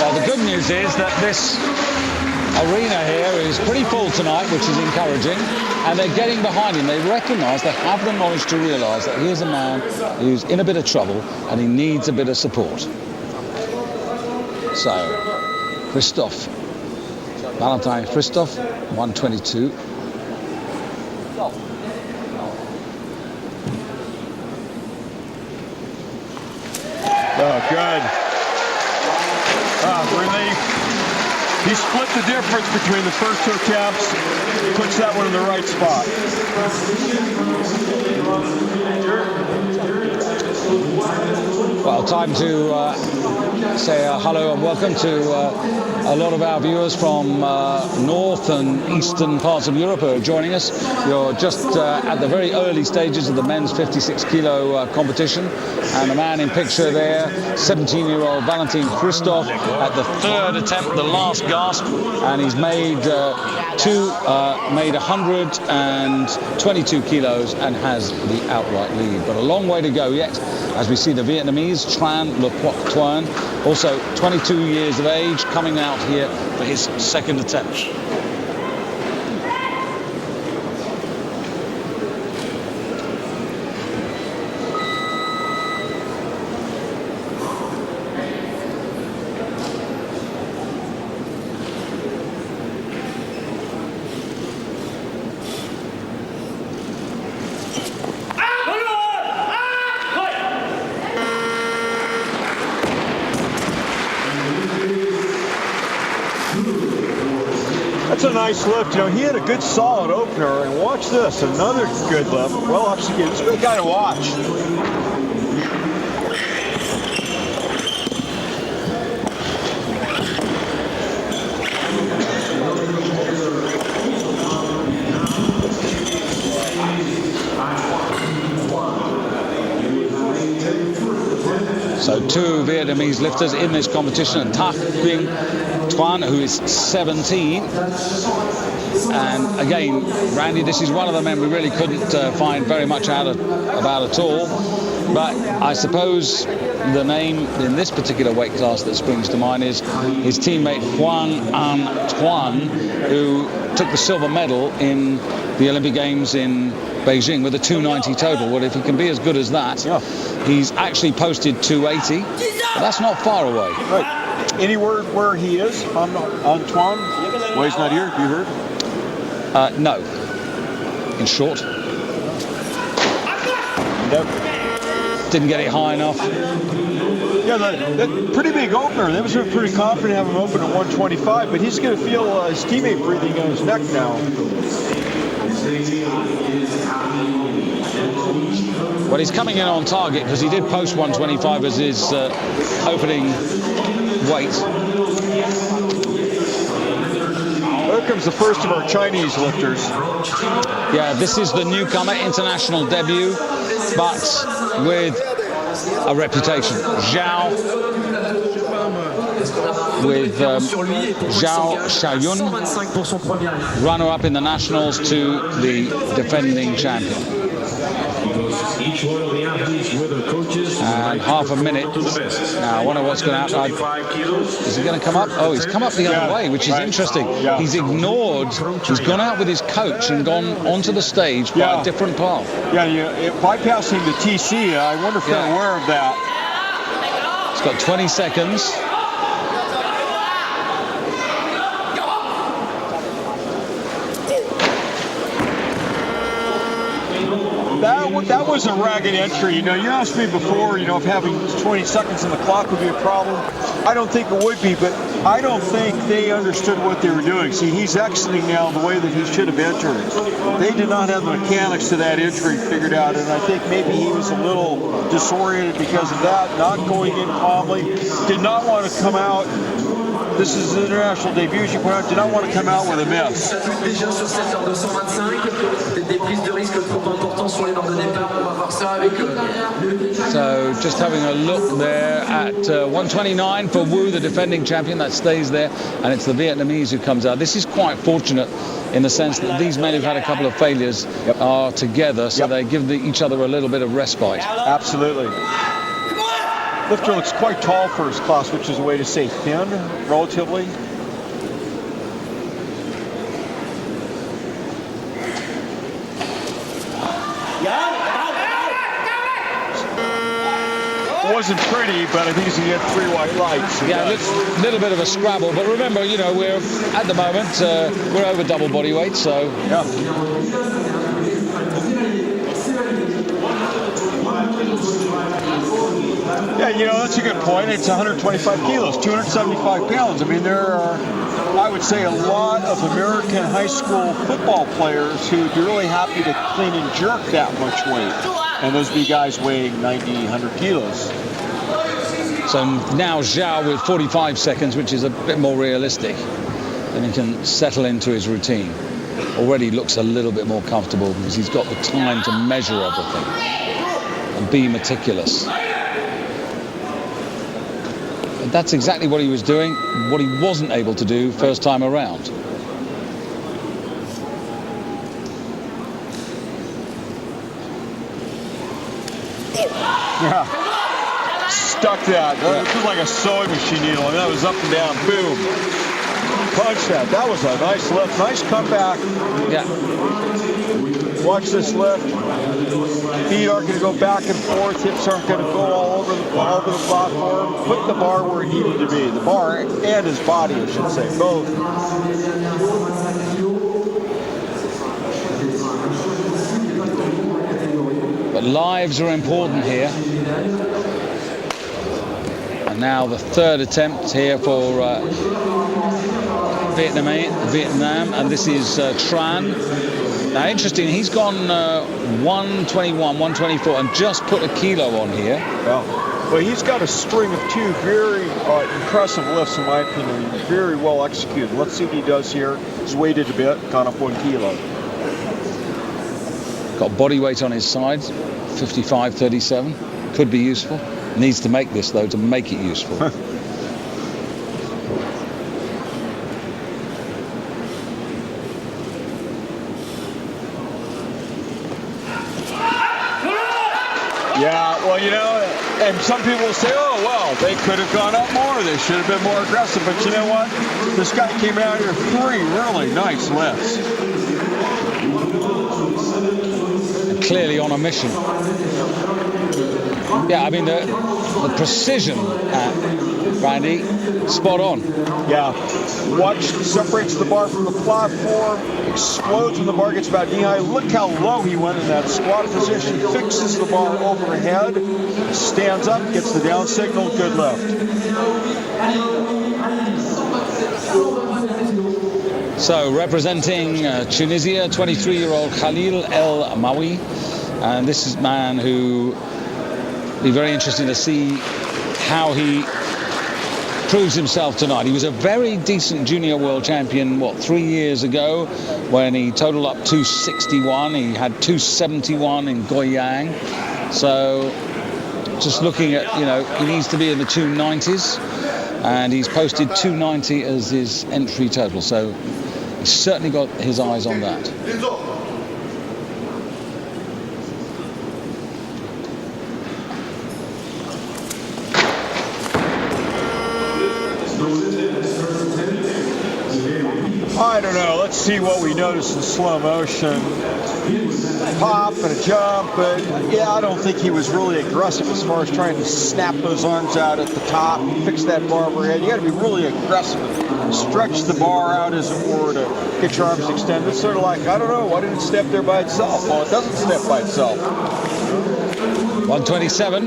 Well, the good news is that this arena here is pretty full tonight, which is encouraging, and they're getting behind him. They recognise, they have the knowledge to realise that here's a man who's in a bit of trouble and he needs a bit of support. So, Christophe, Valentin Christophe, 122. Oh, good. Relief. He split the difference between the first two attempts. Puts that one in the right spot. Well, time to say hello and welcome to a lot of our viewers from north and eastern parts of Europe who are joining us. You're just at the very early stages of the men's 56-kilo competition, and the man in picture there, 17-year-old Valentin Christophe, at the third attempt, the last gasp, and he's made 122 kilos and has the outright lead. But a long way to go yet, as we see the Vietnamese Tran Le Tuan, also 22 years of age, coming out here for his second attempt. That's a nice lift. You know, he had a good solid opener, and watch this, another good lift. Well executed. This is a good guy to watch. So two Vietnamese lifters in this competition, and Thach Quang Tuan, who is 17. And again, Randy, this is one of the men we really couldn't find very much out about at all. But I suppose the name in this particular weight class that springs to mind is his teammate Hoang An Tuan, who took the silver medal in the Olympic Games in Beijing with a 290 total. Well, if he can be as good as that, yeah. He's actually posted 280, but that's not far away. Right. Any word where he is on Tuan? Why he's not here? Have you heard? No. In short. Nope. Didn't get it high enough. Yeah, that pretty big opener. They was pretty confident to have him open at 125, but he's going to feel his teammate breathing on his neck now. Well, he's coming in on target because he did post 125 as his opening weight. Here comes the first of our Chinese lifters. Yeah, this is the newcomer, international debut, but with a reputation. Zhao with Zhao Xiaoyun, runner-up in the nationals to the defending champion. And half a minute. Now, I wonder what's going to happen. Is he going to come up? Oh, he's come up the other way, which is interesting. Yeah. He's ignored. He's gone out with his coach and gone onto the stage by a different path. Yeah, bypassing the TC. I wonder if they're aware of that. He's got 20 seconds. That was a ragged entry. You know, you asked me before, you know, if having 20 seconds on the clock would be a problem. I don't think it would be, but I don't think they understood what they were doing. See, he's exiting now the way that he should have entered. They did not have the mechanics to that entry figured out, and I think maybe he was a little disoriented because of that, not going in calmly, did not want to come out. This is an international debut, you point out, did not want to come out with a miss. So just having a look there at 129 for Wu, the defending champion, that stays there, and it's the Vietnamese who comes out. This is quite fortunate in the sense that these men who've had a couple of failures are together, so they give each other a little bit of respite. Absolutely. Lifter looks quite tall for his class, which is a way to say thin, relatively. It wasn't pretty, but I think he's going to get 3 white lights. Yeah, a little bit of a scrabble, but remember, you know, we're at the moment we're over double body weight, so yeah. Yeah, you know, that's a good point. It's 125 kilos, 275 pounds. I mean, there are, I would say, a lot of American high school football players who would be really happy to clean and jerk that much weight. And those would be guys weighing 90, 100 kilos. So now Zhao with 45 seconds, which is a bit more realistic. Then he can settle into his routine. Already looks a little bit more comfortable because he's got the time to measure everything and be meticulous. And that's exactly what he was doing, what he wasn't able to do first time around. Yeah. Stuck that. It was like a sewing machine needle. I mean, that was up and down. Boom. Punch that. That was a nice lift. Nice comeback. Yeah. Watch this lift. Feet aren't going to go back and forth. Hips aren't going to go all over the platform. Put the bar where it needed to be. The bar and his body, I should say. Both. But lives are important here. And now the third attempt here for Vietnam, and this is Tran. Now, interesting, he's gone 121, 124, and just put a kilo on here. Well, he's got a string of 2 very impressive lifts, in my opinion. Very well executed. Let's see what he does here. He's weighted a bit, gone up 1 kilo. Got body weight on his side, 55-37. Could be useful. Needs to make this, though, to make it useful. Yeah, well, you know, and some people say, oh, well, they could have gone up more. They should have been more aggressive. But you know what? This guy came out here 3 really nice lifts. And clearly on a mission. Yeah, I mean, the precision at Randy, spot on. Yeah. Watch, separates the bar from the platform, explodes when the bar gets about knee high. Look how low he went in that squat position. Fixes the bar overhead, stands up, gets the down signal, good lift. So, representing Tunisia, 23-year-old Khalil El Mawi. And this is a man who will be very interesting to see how he proves himself tonight. He was a very decent junior world champion, 3 years ago, when he totaled up 261. He had 271 in Goyang. So just looking at, you know, he needs to be in the 290s, and he's posted 290 as his entry total. So he's certainly got his eyes on that. I don't know. Let's see what we notice in slow motion. Pop and a jump, but yeah, I don't think he was really aggressive as far as trying to snap those arms out at the top, fix that bar overhead. You got to be really aggressive. Stretch the bar out, as it were, to get your arms extended. It's sort of like, I don't know, why didn't it step there by itself? Well, it doesn't step by itself. 127.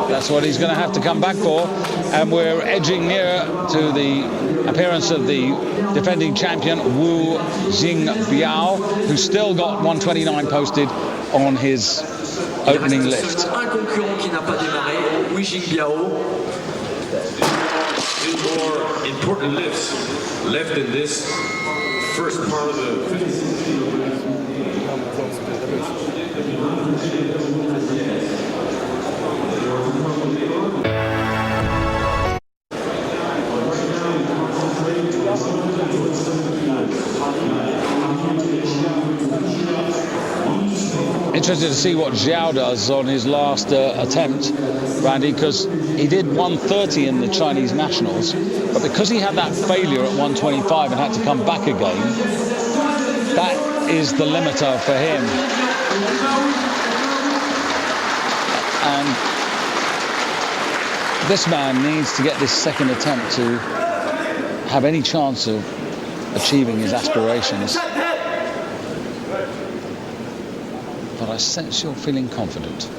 That's what he's going to have to come back for. And we're edging near to the appearance of the defending champion, Wu Jingbiao, who's still got 129 posted on his opening lift. Un concurrent qui n'a pas démarré, Wu Jingbiao. Two more important lifts left in this first part of the Interested to see what Zhao does on his last attempt. Randy, because he did 130 in the Chinese nationals, but because he had that failure at 125 and had to come back again, that is the limiter for him. And this man needs to get this second attempt to have any chance of achieving his aspirations. But I sense you're feeling confident.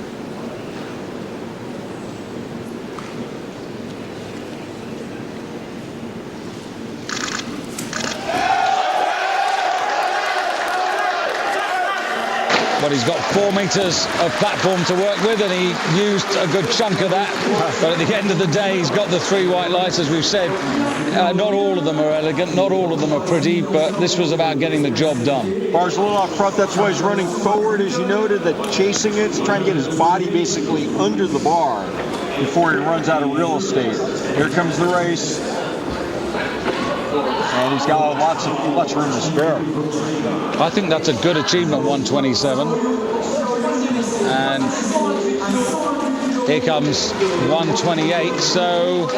But he's got 4 meters of platform to work with, and he used a good chunk of that. But at the end of the day, he's got the 3 white lights, as we've said. Not all of them are elegant, not all of them are pretty, but this was about getting the job done. Bar's a little out front, that's why he's running forward, as you noted, that chasing it, trying to get his body basically under the bar before he runs out of real estate. Here comes the race. And he's got lots of room to spare. I think that's a good achievement, 127. And here comes 128. So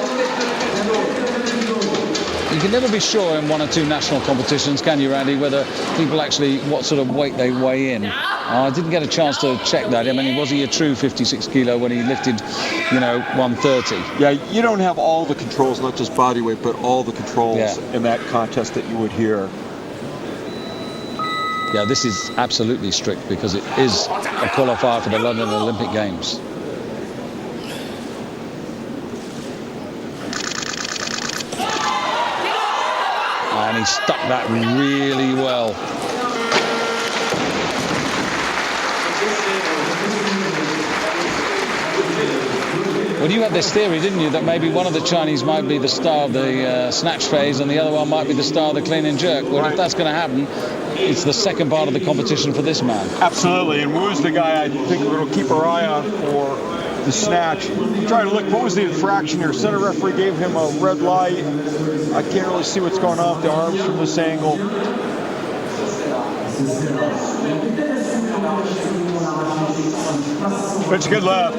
you can never be sure in 1 or 2 national competitions, can you, Randy, whether people actually, what sort of weight they weigh in. I didn't get a chance to check that. I mean, was he a true 56 kilo when he lifted, 130? Yeah, you don't have all the controls, not just body weight, but all the controls in that contest that you would hear. Yeah, this is absolutely strict because it is a qualifier for the London Olympic Games. And he stuck that really well. Well, you had this theory, didn't you, that maybe one of the Chinese might be the star of the snatch phase and the other one might be the star of the clean and jerk. Well, if that's going to happen, it's the second part of the competition for this man. Absolutely, and Wu's the guy I think we'll keep our eye on for the snatch. I'm trying to look, what was the infraction here? Center referee gave him a red light. I can't really see what's going on with the arms from this angle. But it's a good left.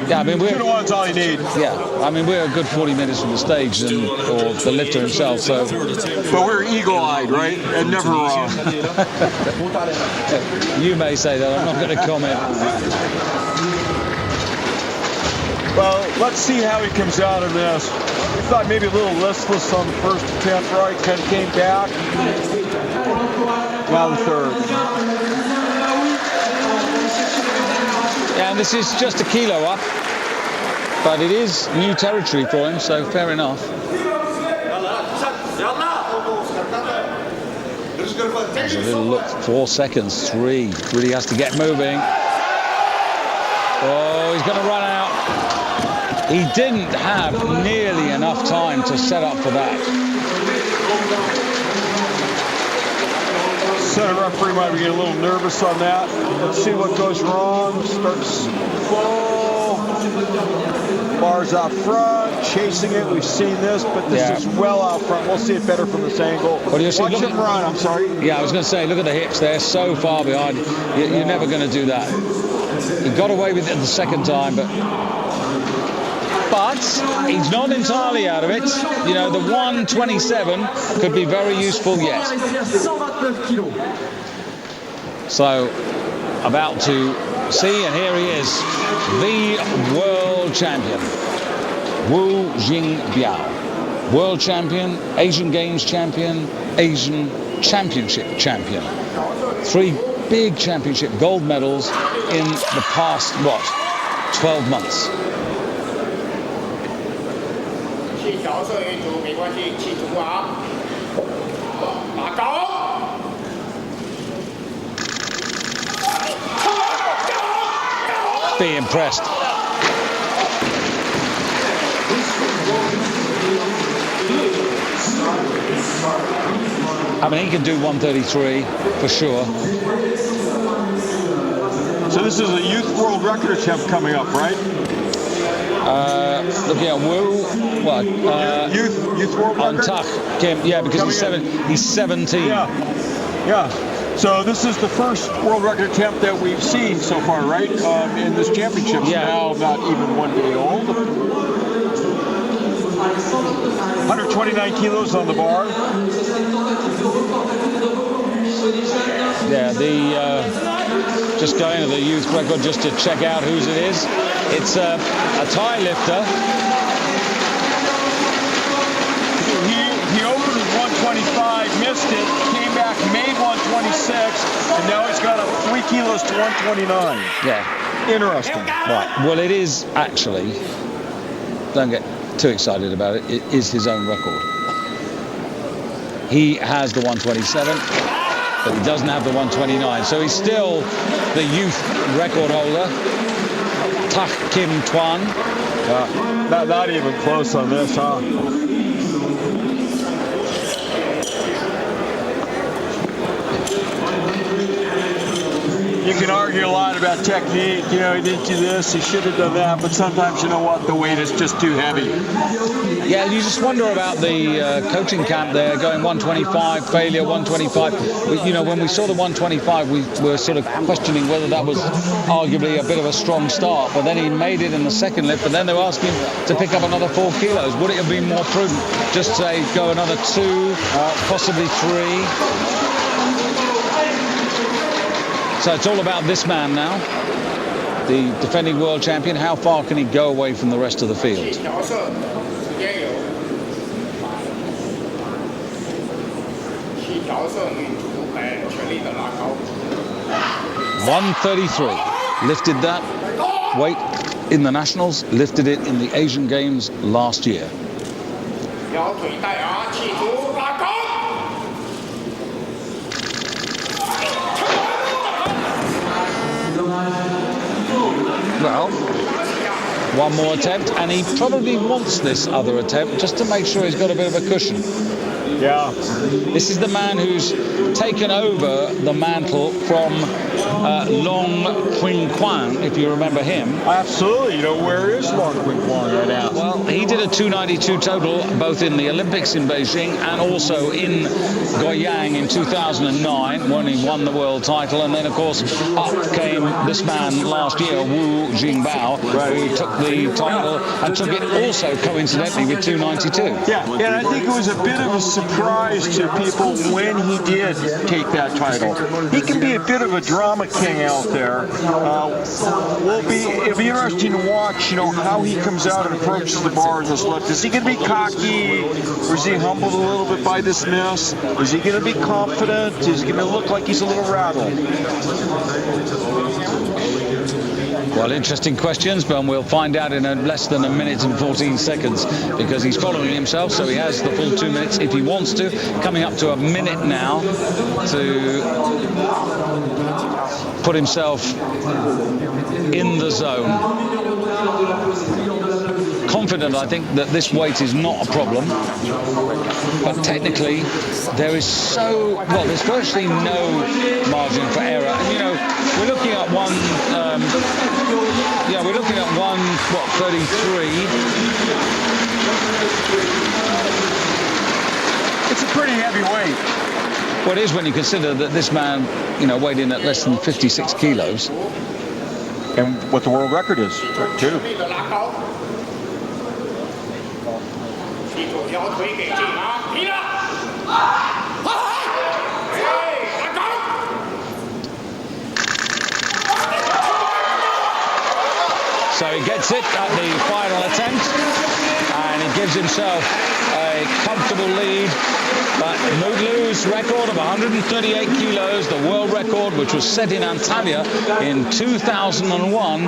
Yeah, I mean, 2-to-1's all you need. Yeah, I mean, we're a good 40 minutes from the stage, or the lifter himself, so. But we're eagle-eyed, right? And never wrong. You may say that, I'm not going to comment. Well, let's see how he comes out of this. We thought maybe a little listless on the first attempt, right? Kind of came back. Now the third. And this is just a kilo up, but it is new territory for him, so fair enough. There's a little look, 4 seconds, 3. Really has to get moving. Oh, he's going to run out. He didn't have nearly enough time to set up for that. Center referee might be getting a little nervous on that. Let's see what goes wrong. Starts slow. Bar's out front, chasing it. We've seen this, but this is well out front. We'll see it better from this angle. What do you see? Watch him run, I'm sorry. Yeah, I was going to say, look at the hips. They're so far behind. You're never going to do that. He got away with it the second time, but he's not entirely out of it. The 127 could be very useful yet. So, about to see, and here he is, the world champion, Wu Jingbiao. World champion, Asian Games champion, Asian Championship champion. 3 big championship gold medals in the past, 12 months. Be impressed. I mean, he can do 133 for sure. So this is a youth world record attempt coming up, right? Looking at Wu, what? Youth world record? On Tuck, Kim, yeah, because he's 17. Yeah. So this is the first world record attempt that we've seen so far, right? In this championship. Yeah. Now not even 1 day old. 129 kilos on the bar. Yeah, just going to the youth record just to check out whose it is. It's a Thai lifter. He opened with 125, missed it, came back, made 126, and now he's got up 3 kilos to 129. Yeah. Interesting. Right. Well, it is actually, don't get too excited about it, it is his own record. He has the 127, but he doesn't have the 129. So he's still the youth record holder, Tak Kim Twan. Not even close on this, huh? You can argue a lot about technique. You know, he didn't do this, he should have done that, but sometimes, you know what, the weight is just too heavy. Yeah, you just wonder about the coaching camp there, going 125, failure, 125. You know, when we saw the 125, we were sort of questioning whether that was arguably a bit of a strong start, but then he made it in the second lift, and then they were asking him to pick up another 4 kilos. Would it have been more prudent just to say go another 2, possibly 3? So it's all about this man now, the defending world champion. How far can he go away from the rest of the field? 133. Lifted that weight in the Nationals, lifted it in the Asian Games last year. Well, one more attempt, and he probably wants this other attempt just to make sure he's got a bit of a cushion. Yeah. This is the man who's taken over the mantle from Long Qing Quan, if you remember him. Absolutely. You know, where is Long Qing Quan right now? Well, he did a 292 total, both in the Olympics in Beijing and also in Goyang in 2009, when he won the world title. And then, of course, up came this man last year, Wu Jingbao, who took the title and took it also, coincidentally, with 292. Yeah, and I think it was a bit of a surprise to people when he did take that title. He can be a bit of a drama king out there. It'll be interesting to watch, you know, how he comes out and approaches the bar in this lift. Is he going to be cocky, or is he humbled a little bit by this miss? Is he going to be confident? Is he going to look like he's a little rattled? Well, interesting questions, but we'll find out in less than a minute and 14 seconds because he's following himself, so he has the full 2 minutes if he wants to. Coming up to a minute now to put himself in the zone. Confident, I think, that this weight is not a problem, but technically there's virtually no margin for error. And, you know, we're looking at 133. It's a pretty heavy weight. Well, it is when you consider that this man, you know, weighed in at less than 56 kilos. And what the world record is, too. So he gets it at the final attempt, and he gives himself a comfortable lead. But Muglu's record of 138 kilos, the world record, which was set in Antalya in 2001,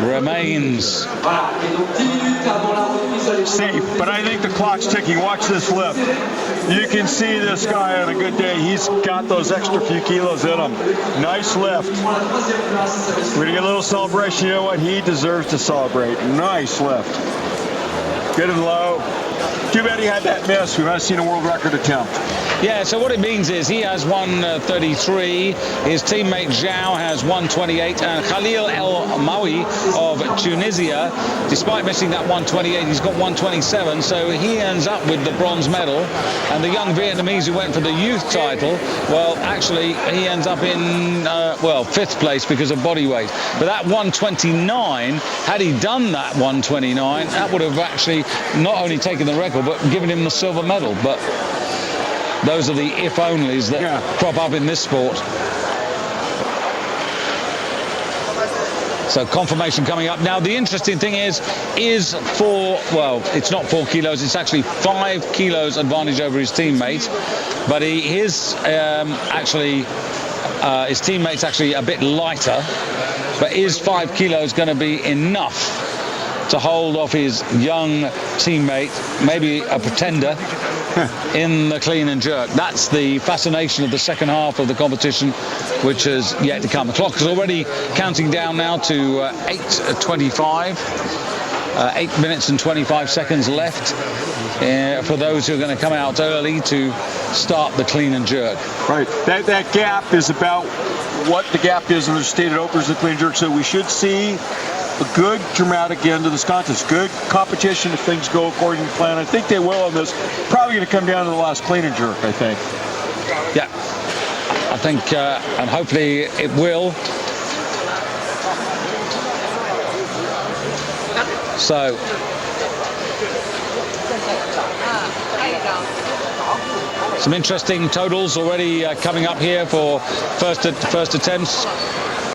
remains. Safe, but I think the clock's ticking. Watch this lift. You can see this guy on a good day. He's got those extra few kilos in him. Nice lift. We're going to get a little celebration. You know what? He deserves to celebrate. Nice lift. Good and low. Too bad he had that miss. We might have seen a world record attempt. Yeah, so what it means is he has 133, his teammate Zhao has 128, and Khalil El Mawi of Tunisia, despite missing that 128, he's got 127, so he ends up with the bronze medal. And the young Vietnamese who went for the youth title, well, actually, he ends up in, well, 5th place because of body weight. But that 129, had he done that 129, that would have actually not only taken the record, but given him the silver medal. But those are the if-onlys that crop up in this sport. So confirmation coming up. Now, the interesting thing is well, it's not 4 kilos, it's actually 5 kilos advantage over his teammate. But his teammate's actually a bit lighter. But is 5 kilos going to be enough to hold off his young teammate, maybe a pretender, in the clean and jerk? That's the fascination of the second half of the competition, which is yet to come. The clock is already counting down now to 8:25. 8 minutes and 25 seconds left for those who are going to come out early to start the clean and jerk. Right. That gap is about what the gap is in the stated openers of the clean and jerk. So we should see a good dramatic end to this contest. Good competition if things go according to plan. I think they will on this. Probably going to come down to the last clean and jerk, I think. Yeah, I think, and hopefully it will. So, some interesting totals already coming up here for first attempts.